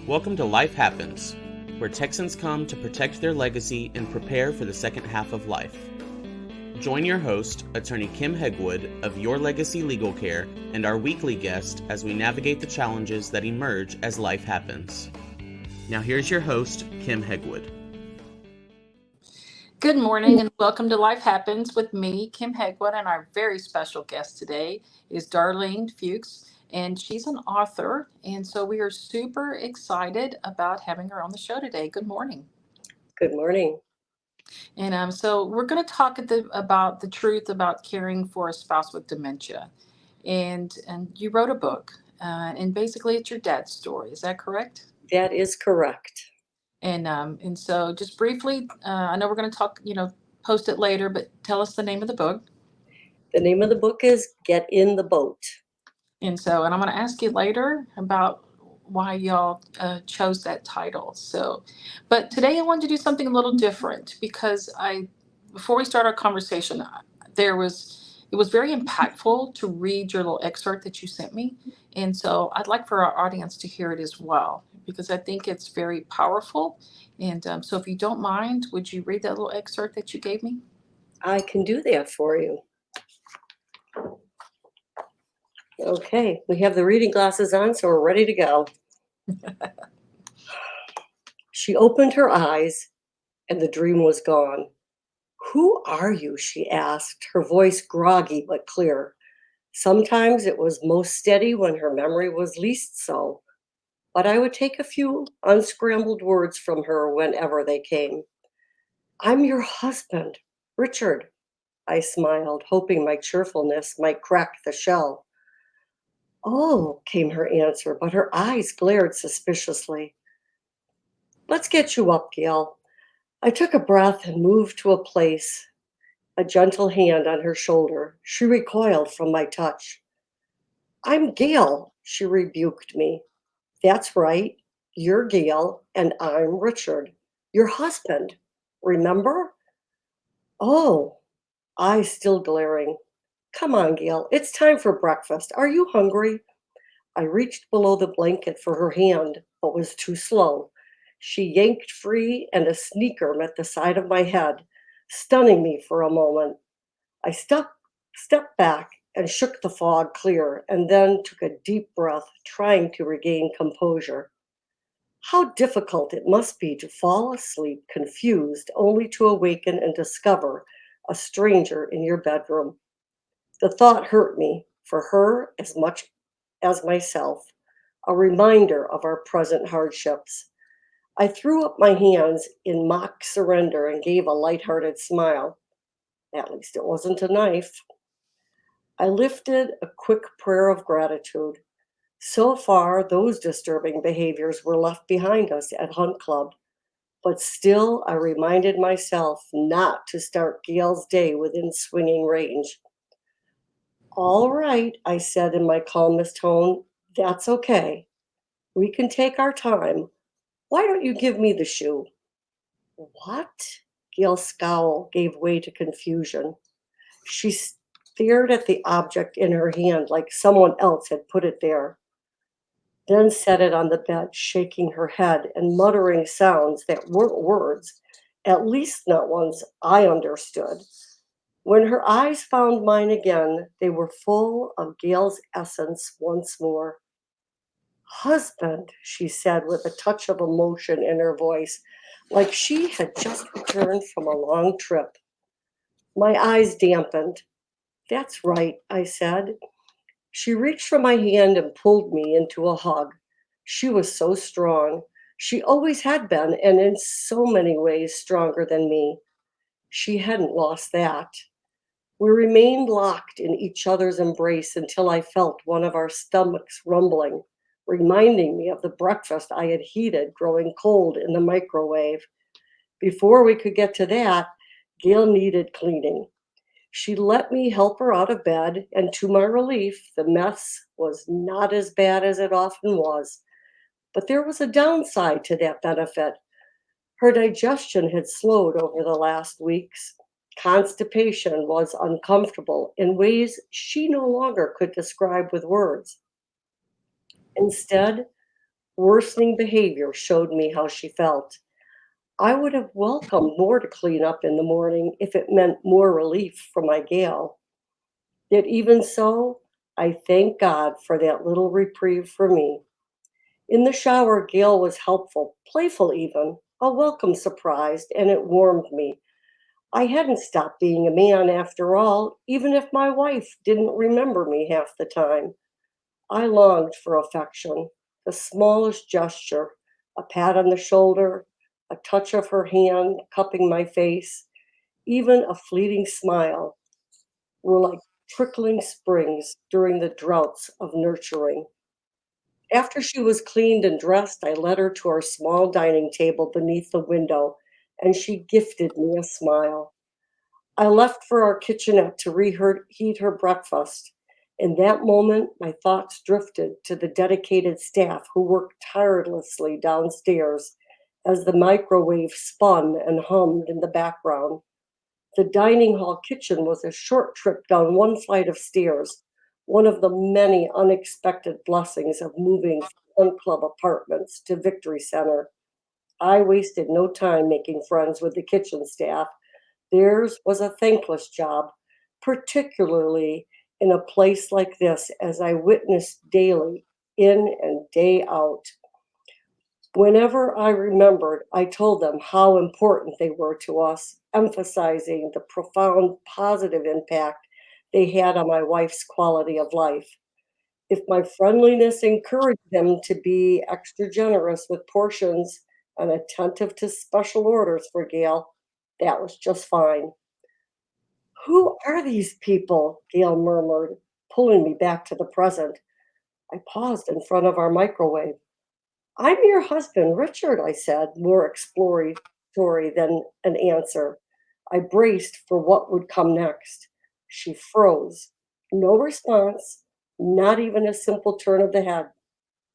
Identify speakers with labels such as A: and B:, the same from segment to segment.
A: Welcome to Life Happens, where Texans come to protect their legacy and prepare for the second half of life. Join your host, attorney Kim Hegwood of Your Legacy Legal Care, and our weekly guest as we navigate the challenges that emerge as life happens. Now here's your host, Kim Hegwood.
B: Good morning and welcome to Life Happens with me, Kim Hegwood, and our very special guest today is Darlene Fuchs, and she's an author, and so we are super excited about having her on the show today. Good morning.
C: Good morning.
B: And so we're going to talk about the truth about caring for a spouse with dementia, and you wrote a book, and basically it's your dad's story. Is that correct?
C: That is correct.
B: And so just briefly, I know we're going to talk, post it later, but tell us the name of the book.
C: The name of the book is Get in the Boat.
B: And I'm going to ask you later about why y'all chose that title. But today I wanted to do something a little different because before we start our conversation, it was very impactful to read your little excerpt that you sent me. And so I'd like for our audience to hear it as well, because I think it's very powerful. And so if you don't mind, would you read that little excerpt that you gave me?
C: I can do that for you. Okay, we have the reading glasses on, so we're ready to go. She opened her eyes, and the dream was gone. Who are you? She asked, her voice groggy but clear. Sometimes it was most steady when her memory was least so, but I would take a few unscrambled words from her whenever they came. I'm your husband, Richard. I smiled, hoping my cheerfulness might crack the shell. Oh, came her answer, but her eyes glared suspiciously. Let's get you up, Gail. I took a breath and moved to a place, a gentle hand on her shoulder. She recoiled from my touch. I'm Gail, she rebuked me. That's right, you're Gail, and I'm Richard, your husband. Remember? Oh, eyes still glaring. Come on, Gail, it's time for breakfast. Are you hungry? I reached below the blanket for her hand, but was too slow. She yanked free, and a sneaker met the side of my head, stunning me for a moment. I stepped back and shook the fog clear, and then took a deep breath, trying to regain composure. How difficult it must be to fall asleep confused, only to awaken and discover a stranger in your bedroom. The thought hurt me, for her as much as myself, a reminder of our present hardships. I threw up my hands in mock surrender and gave a light-hearted smile. At least it wasn't a knife. I lifted a quick prayer of gratitude. So far, those disturbing behaviors were left behind us at Hunt Club, but still I reminded myself not to start Gail's day within swinging range. All right, I said in my calmest tone, that's okay. We can take our time. Why don't you give me the shoe? What? Gail's scowl gave way to confusion. She stared at the object in her hand like someone else had put it there, then set it on the bed, shaking her head and muttering sounds that weren't words, at least not ones I understood. When her eyes found mine again, they were full of Gail's essence once more. Husband, she said with a touch of emotion in her voice, like she had just returned from a long trip. My eyes dampened. That's right, I said. She reached for my hand and pulled me into a hug. She was so strong. She always had been, and in so many ways stronger than me. She hadn't lost that. We remained locked in each other's embrace until I felt one of our stomachs rumbling, reminding me of the breakfast I had heated growing cold in the microwave. Before we could get to that, Gail needed cleaning. She let me help her out of bed, and to my relief, the mess was not as bad as it often was. But there was a downside to that benefit. Her digestion had slowed over the last weeks. Constipation was uncomfortable in ways she no longer could describe with words. Instead, Worsening behavior showed me how she felt. I would have welcomed more to clean up in the morning if it meant more relief for my gal. Yet even so, I thank God for that little reprieve for me. In the shower, Gail was helpful, playful even, a welcome surprise, and it warmed me. I hadn't stopped being a man after all, even if my wife didn't remember me half the time. I longed for affection, the smallest gesture, a pat on the shoulder, a touch of her hand cupping my face, even a fleeting smile were like trickling springs during the droughts of nurturing. After she was cleaned and dressed, I led her to our small dining table beneath the window, and she gifted me a smile. I left for our kitchenette to reheat her breakfast. In that moment, my thoughts drifted to the dedicated staff who worked tirelessly downstairs as the microwave spun and hummed in the background. The dining hall kitchen was a short trip down one flight of stairs, one of the many unexpected blessings of moving from Hunt Club apartments to Victory Center. I wasted no time making friends with the kitchen staff. Theirs was a thankless job, particularly in a place like this, as I witnessed daily, in and day out. Whenever I remembered, I told them how important they were to us, emphasizing the profound positive impact they had on my wife's quality of life. If my friendliness encouraged them to be extra generous with portions and attentive to special orders for Gail, that was just fine. Who are these people? Gail murmured, pulling me back to the present. I paused in front of our microwave. I'm your husband, Richard, I said, more exploratory than an answer. I braced for what would come next. She froze. No response, not even a simple turn of the head.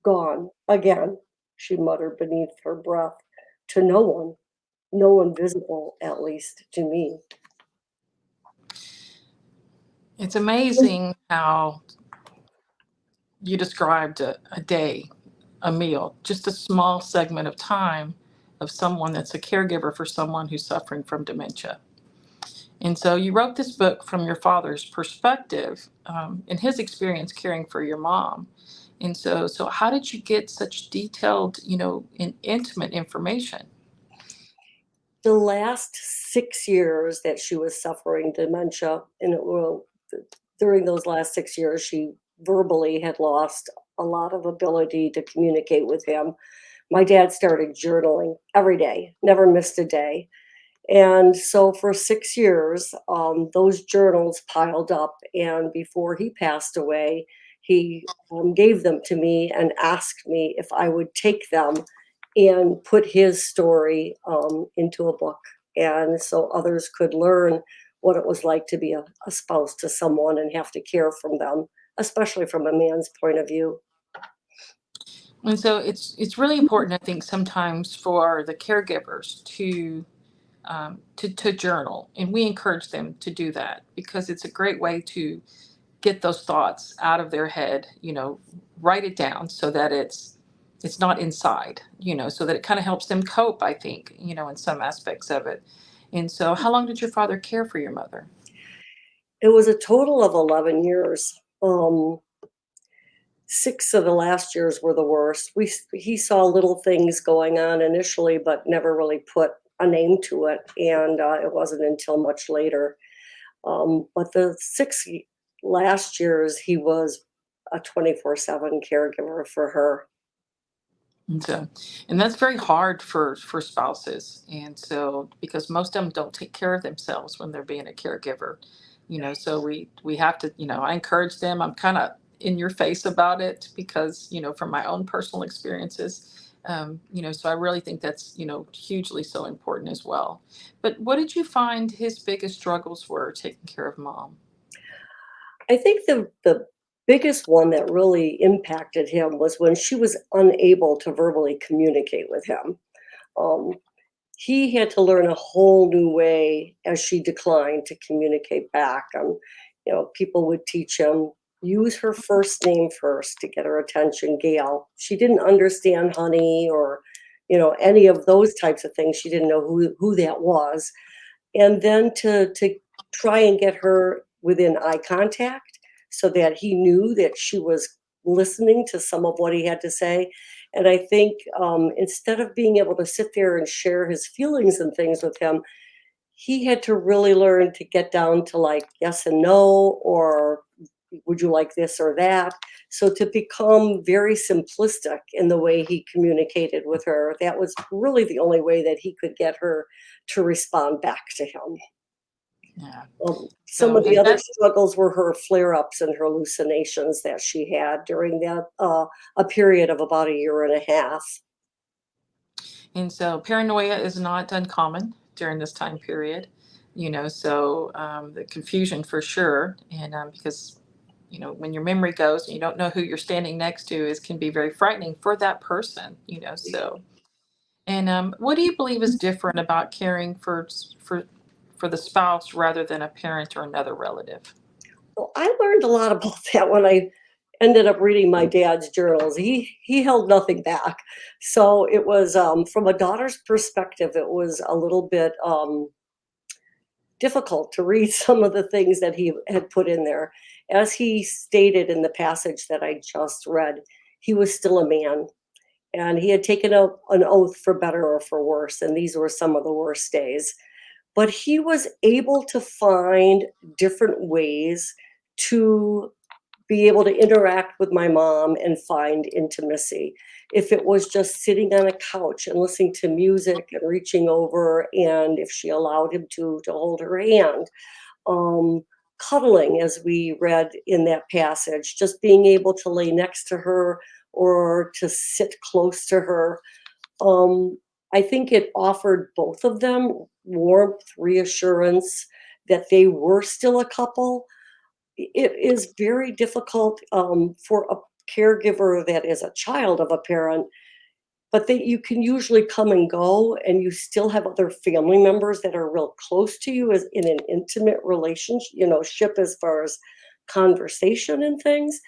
C: Gone again, she muttered beneath her breath. To no one visible, at least to me.
B: It's amazing how you described a day, a meal, just a small segment of time of someone that's a caregiver for someone who's suffering from dementia. And so you wrote this book from your father's perspective, and his experience caring for your mom. And so how did you get such detailed, and intimate information?
C: The last 6 years that she was suffering dementia, and during those last 6 years, she verbally had lost a lot of ability to communicate with him. My dad started journaling every day, never missed a day. And so for 6 years, those journals piled up. And before he passed away, he gave them to me and asked me if I would take them and put his story into a book. And so others could learn what it was like to be a spouse to someone and have to care from them, especially from a man's point of view.
B: And so it's really important, I think, sometimes for the caregivers to journal, and we encourage them to do that because it's a great way to get those thoughts out of their head. Write it down so that it's not inside. So that it kind of helps them cope, I think, in some aspects of it. And so, how long did your father care for your mother?
C: It was a total of 11 years. 6 of the last years were the worst. He saw little things going on initially, but never really put a name to it, and it wasn't until much later. But the last years, he was a 24/7 caregiver for her.
B: And so, and that's very hard for spouses. And so, because most of them don't take care of themselves when they're being a caregiver, so we have to, I encourage them. I'm kind of in your face about it because, from my own personal experiences, so I really think that's, hugely so important as well. But what did you find his biggest struggles were taking care of mom?
C: I think the biggest one that really impacted him was when she was unable to verbally communicate with him. Um, he had to learn a whole new way as she declined to communicate back. People would teach him use her first name first to get her attention, Gail. She didn't understand honey or, any of those types of things. She didn't know who that was. And then to try and get her within eye contact so that he knew that she was listening to some of what he had to say. And I think instead of being able to sit there and share his feelings and things with him, he had to really learn to get down to like yes and no, or would you like this or that? So to become very simplistic in the way he communicated with her, that was really the only way that he could get her to respond back to him.
B: Yeah.
C: Some
B: So
C: of the
B: and
C: other
B: that
C: struggles were her flare-ups and her hallucinations that she had during that a period of about a year and a half.
B: and so paranoia is not uncommon during this time period, so the confusion for sure. And because when your memory goes and you don't know who you're standing next to, is can be very frightening for that person. So and what do you believe is different about caring for the spouse rather than a parent or another relative?
C: Well, I learned a lot about that when I ended up reading my dad's journals. He held nothing back. So it was from a daughter's perspective, it was a little bit difficult to read some of the things that he had put in there. As he stated in the passage that I just read, he was still a man, and he had taken an oath for better or for worse, and these were some of the worst days. But he was able to find different ways to be able to interact with my mom and find intimacy. If it was just sitting on a couch and listening to music and reaching over, and if she allowed him to hold her hand, um, cuddling, as we read in that passage, just being able to lay next to her or to sit close to her. Um, I think it offered both of them warmth, reassurance that they were still a couple. It is very difficult for a caregiver that is a child of a parent, but you can usually come and go, and you still have other family members that are real close to you as in an intimate relationship, ship as far as conversation and things.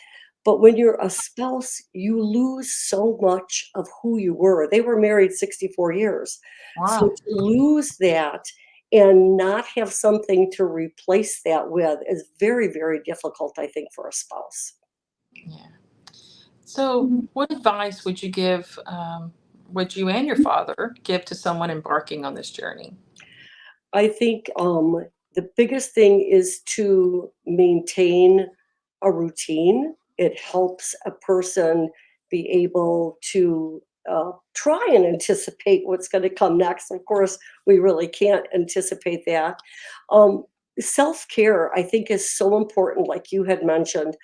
C: But when you're a spouse, you lose so much of who you were. They were married 64 years. So
B: Wow.
C: to lose that and not have something to replace that with is very, very difficult, I think, for a spouse.
B: Yeah. So, what advice would you and your father give to someone embarking on this journey?
C: I think the biggest thing is to maintain a routine. It helps a person be able to try and anticipate what's going to come next. Of course, we really can't anticipate that. Um, Self care, I think, is so important, like you had mentioned.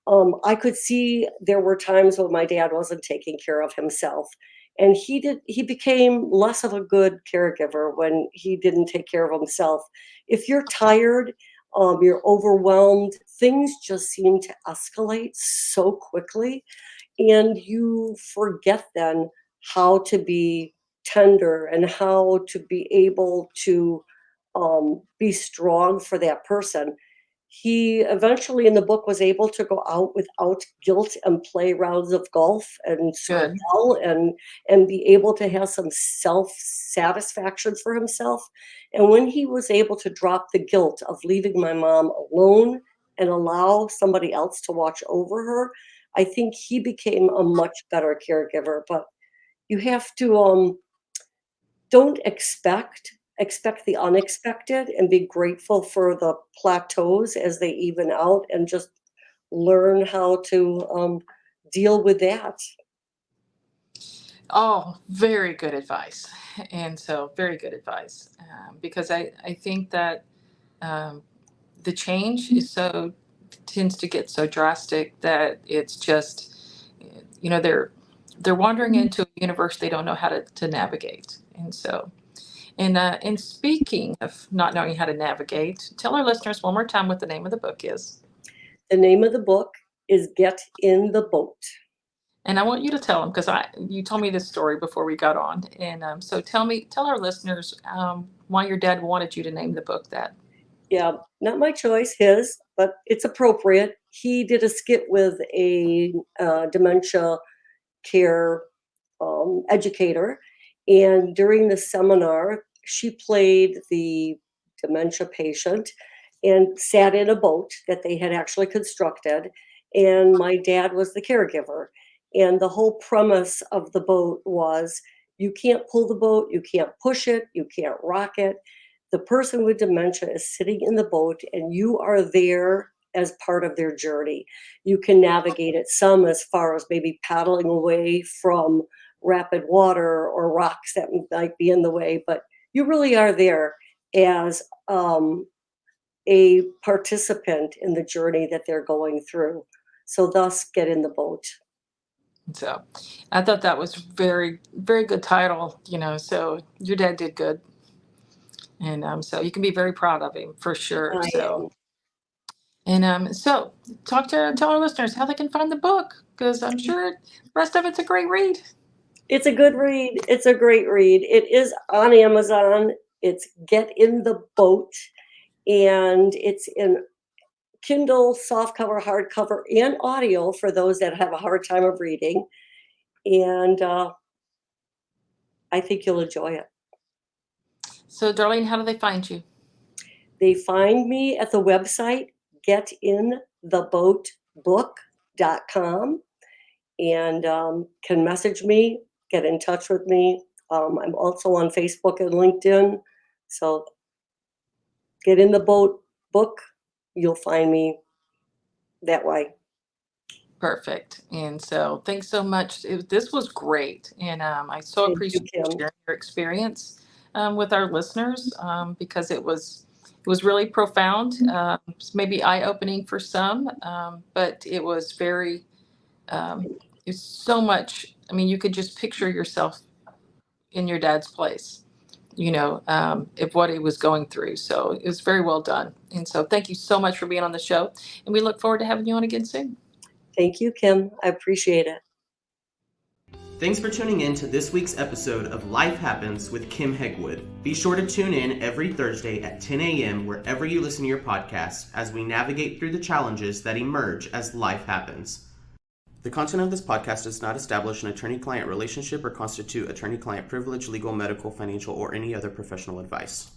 C: I could see there were times when my dad wasn't taking care of himself. And he became less of a good caregiver when he didn't take care of himself. If you're tired, you're overwhelmed, things just seem to escalate so quickly, and you forget then how to be tender and how to be able to be strong for that person. He eventually in the book was able to go out without guilt and play rounds of golf and score
B: Good.
C: well and be able to have some self satisfaction for himself. And when he was able to drop the guilt of leaving my mom alone and allow somebody else to watch over her, I think he became a much better caregiver. But you have to don't expect the unexpected and be grateful for the plateaus as they even out, and just learn how to deal with that.
B: Oh, very good advice. And so, very good advice. Because I think that um, the change is tends to get so drastic that it's just, they're wandering into a universe they don't know how to navigate. And so, and speaking of not knowing how to navigate, tell our listeners one more time what the name of the book is.
C: The name of the book is Get in the Boat.
B: And I want you to tell them because you told me this story before we got on, and so tell our listeners why your dad wanted you to name the book that.
C: Yeah, not my choice, his, but it's appropriate. he did a skit with a dementia care educator. And during the seminar, she played the dementia patient and sat in a boat that they had actually constructed. And my dad was the caregiver. And the whole premise of the boat was you can't pull the boat, you can't push it, you can't rock it. The person with dementia is sitting in the boat and you are there as part of their journey. You can navigate it some as far as maybe paddling away from rapid water or rocks that might be in the way, but you really are there as a participant in the journey that they're going through. So thus, get in the boat.
B: So I thought that was very, very good title, so your dad did good. And so you can be very proud of him for sure.
C: I
B: So,
C: am.
B: and so tell our listeners how they can find the book, because I'm sure the rest of it's a great read.
C: It's a good read. It's a great read. It is on Amazon. It's Get in the Boat, and it's in Kindle, softcover, hardcover, and audio for those that have a hard time of reading. And I think you'll enjoy it.
B: So, Darlene, how do they find you?
C: They find me at the website getintheboatbook.com and can message me, get in touch with me. I'm also on Facebook and LinkedIn. So Get in the Boat book, you'll find me that way.
B: Perfect. And so thanks so much. This was great. And I so
C: Thank you,
B: appreciate you
C: Kim.
B: sharing your experience with our listeners, because it was really profound, maybe eye-opening for some, but it was very, it's so much. I mean, you could just picture yourself in your dad's place, if what he was going through. So it was very well done. And so thank you so much for being on the show. And we look forward to having you on again soon.
C: Thank you, Kim. I appreciate it.
A: Thanks for tuning in to this week's episode of Life Happens with Kim Hegwood. Be sure to tune in every Thursday at 10 a.m. wherever you listen to your podcast as we navigate through the challenges that emerge as life happens. The content of this podcast does not establish an attorney-client relationship or constitute attorney-client privilege, legal, medical, financial, or any other professional advice.